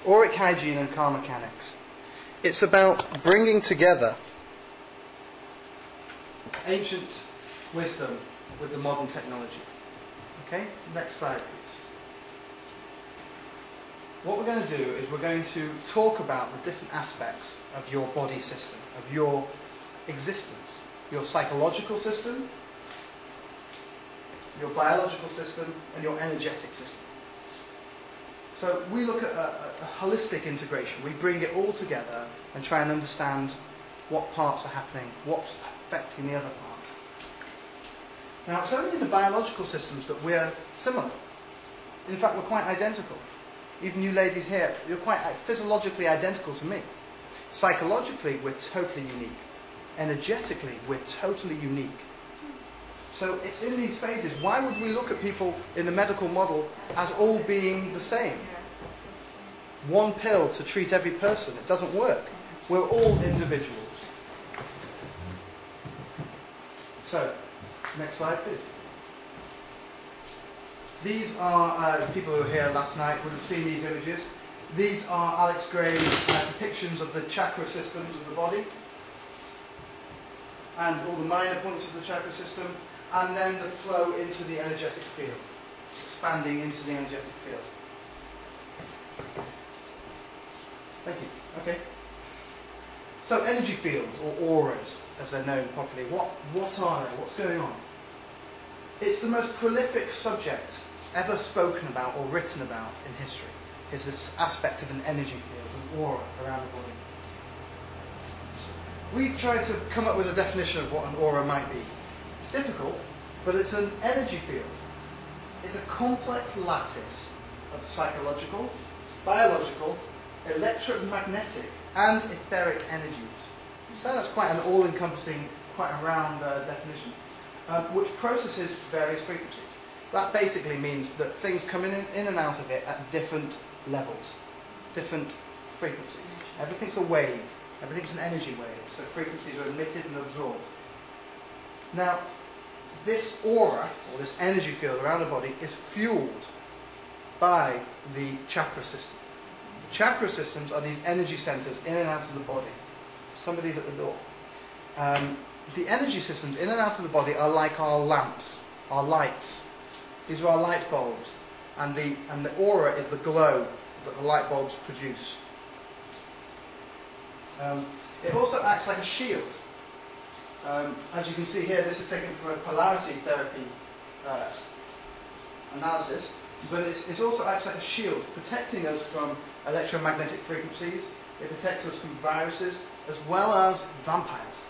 Auric, Hygiene and Karmachanics. It's about bringing together ancient wisdom with the modern technology. Okay, next slide please. What we're going to do is we're going to talk about the different aspects of your body system, of your existence. Your psychological system, your biological system, and your energetic system. So we look at a holistic integration. We bring it all together and try and understand what parts are happening, what's affecting the other part. Now, it's only in the biological systems that we're similar. In fact, we're quite identical. Even you ladies here, you're quite physiologically identical to me. Psychologically, we're totally unique. Energetically, we're totally unique. So it's in these phases. Why would we look at people in the medical model as all being the same? One pill to treat every person. It doesn't work. We're all individuals. So, next slide please. These are people who were here last night would have seen these images. These are Alex Gray's depictions of the chakra systems of the body and all the minor points of the chakra system, and then the flow into the energetic field, expanding into the energetic field. Thank you. Okay. So energy fields, or auras, as they're known properly, what are they? What's going on? It's the most prolific subject ever spoken about or written about in history, is this aspect of an energy field, an aura around the body. We've tried to come up with a definition of what an aura might be. It's difficult, but it's an energy field. It's a complex lattice of psychological, biological, electromagnetic, and etheric energies. So that's quite an all-encompassing, quite a round definition, which processes various frequencies. That basically means that things come in and out of it at different levels, different frequencies. Everything's a wave. Everything's an energy wave, so frequencies are emitted and absorbed. Now, this aura, or this energy field around the body, is fueled by the chakra system. Chakra systems are these energy centers in and out of the body. Somebody's at the door. The energy systems in and out of the body are like our lamps, our lights. These are our light bulbs. And the aura is the glow that the light bulbs produce. It also acts like a shield. As you can see here, this is taken from a polarity therapy analysis, but it also acts like a shield, protecting us from electromagnetic frequencies. It protects us from viruses, as well as vampires,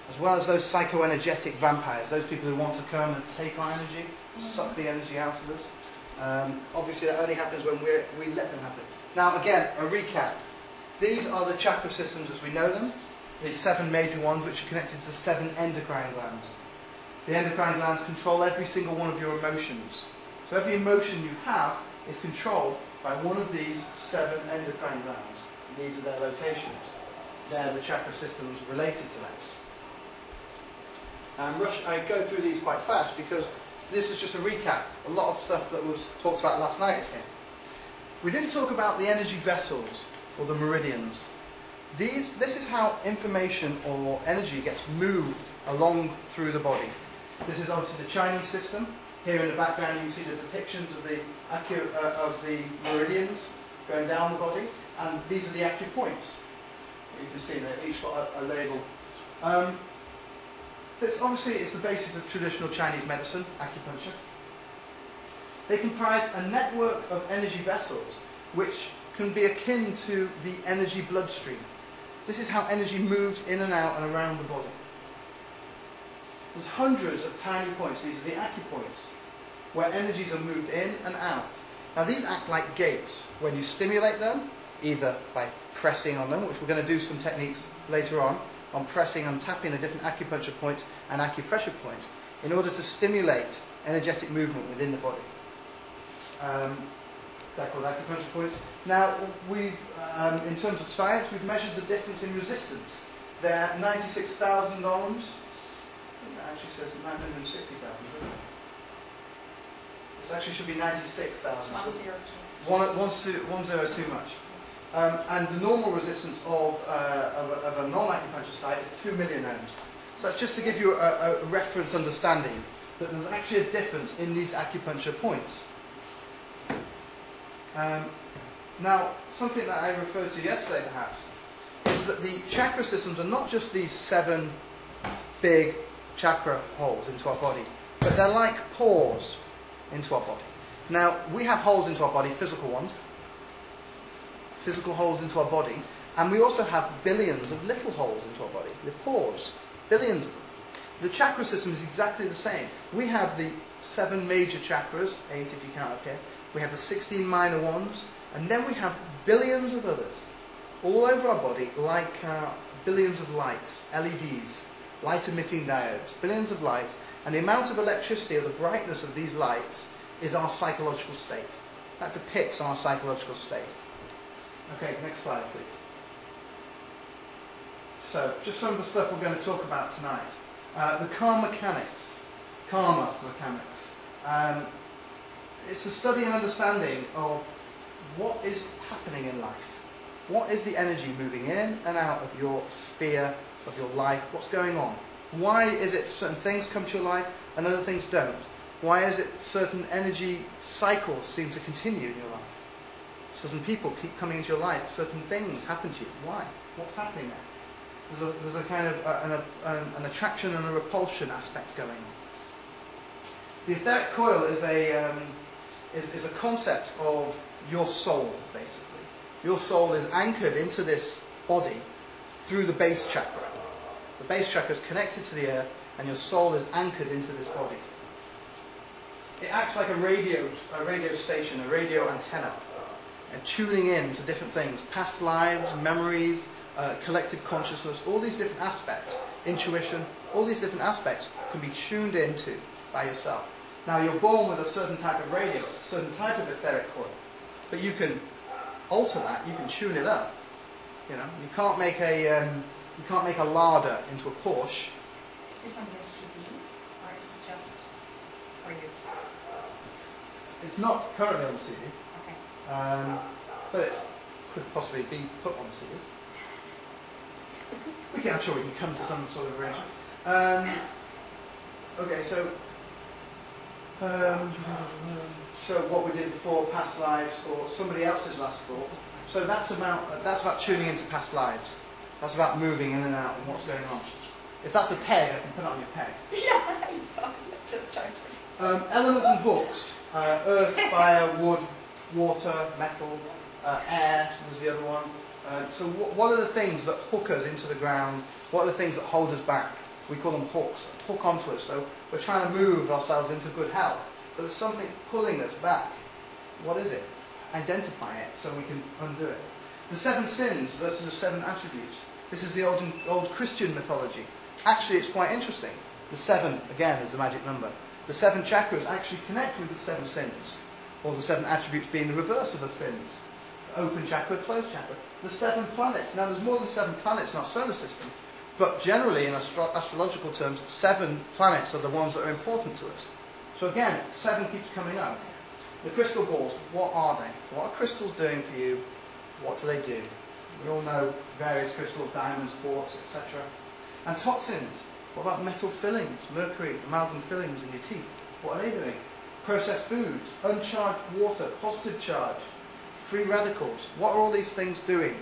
as well as those psychoenergetic vampires, those people who want to come and take our energy, suck the energy out of us. Obviously, that only happens when we let them happen. Now, again, a recap. These are the chakra systems as we know them, the 7 major ones which are connected to 7 endocrine glands. The endocrine glands control every single one of your emotions. So every emotion you have is controlled by one of these 7 endocrine glands. These are their locations. They're the chakra systems related to that. I go through these quite fast because this is just a recap. A lot of stuff that was talked about last night is here. We didn't talk about the energy vessels, or the meridians. This is how information or energy gets moved along through the body. This is obviously the Chinese system. Here in the background you can see the depictions of the meridians going down the body, and these are the acupoints. You can see they've each got a label. This obviously is the basis of traditional Chinese medicine, acupuncture. They comprise a network of energy vessels which can be akin to the energy bloodstream. This is how energy moves in and out and around the body. There's hundreds of tiny points, these are the acupoints, where energies are moved in and out. Now these act like gates. When you stimulate them, either by pressing on them, which we're going to do some techniques later on pressing and tapping the different acupuncture points and acupressure points, in order to stimulate energetic movement within the body. They're called acupuncture points. Now, in terms of science, we've measured the difference in resistance. They're 96,000 ohms. That actually says 960,000, doesn't it? This actually should be 96,000. 102. 102 much. And the normal resistance of a non-acupuncture site is 2 million ohms. So that's just to give you a reference understanding that there's actually a difference in these acupuncture points. Now, something that I referred to yesterday perhaps, is that the chakra systems are not just these 7 big chakra holes into our body, but they're like pores into our body. Now, we have holes into our body, physical ones, physical holes into our body, and we also have billions of little holes into our body, the pores, billions of them. The chakra system is exactly the same. We have the 7 major chakras, 8 if you count up here, we have the 16 minor ones, and then we have billions of others all over our body, like billions of lights, LEDs, light emitting diodes, billions of lights, and the amount of electricity or the brightness of these lights is our psychological state. That depicts our psychological state. Okay, next slide please. So, just some of the stuff we're going to talk about tonight. The Karmachanics. Karma mechanics. It's a study and understanding of what is happening in life. What is the energy moving in and out of your sphere, of your life? What's going on? Why is it certain things come to your life and other things don't? Why is it certain energy cycles seem to continue in your life? Certain people keep coming into your life, certain things happen to you. Why? What's happening there? There's a kind of an attraction and a repulsion aspect going on. The etheric coil is a concept of your soul, basically. Your soul is anchored into this body through the base chakra. The base chakra is connected to the earth, and your soul is anchored into this body. It acts like a radio station, a radio antenna, and tuning in to different things, past lives, memories, collective consciousness, all these different aspects, intuition, all these different aspects can be tuned into by yourself. Now you're born with a certain type of radio, a certain type of etheric coil, but you can alter that, you can tune it up. You know, you can't make a Lada into a Porsche. Is this on your CD, or is it just for you? It's not currently on the CD, Okay. but it could possibly be put on the CD. I'm sure we can come to some sort of arrangement. Okay, so what we did before, past lives, or somebody else's last thought. So that's about tuning into past lives. That's about moving in and out and what's going on. If that's a peg, I can put it on your peg. Yeah, I saw it. Just trying to. Elements and hooks. Earth, fire, wood, water, metal, air was the other one. So what are the things that hook us into the ground? What are the things that hold us back? We call them hooks, hook onto us. So we're trying to move ourselves into good health, but there's something pulling us back. What is it? Identify it so we can undo it. The 7 sins versus the 7 attributes. This is the old Christian mythology. Actually, it's quite interesting. The 7, again, is the magic number. The 7 chakras actually connect with the 7 sins, or the 7 attributes being the reverse of the sins. The open chakra, closed chakra. The 7 planets. Now, there's more than 7 planets in our solar system, but generally, in astrological terms, 7 planets are the ones that are important to us. So again, 7 keeps coming up. The crystal balls, what are they? What are crystals doing for you? What do they do? We all know various crystals, diamonds, quartz, etc. And toxins. What about metal fillings, mercury, amalgam fillings in your teeth? What are they doing? Processed foods, uncharged water, positive charge, free radicals. What are all these things doing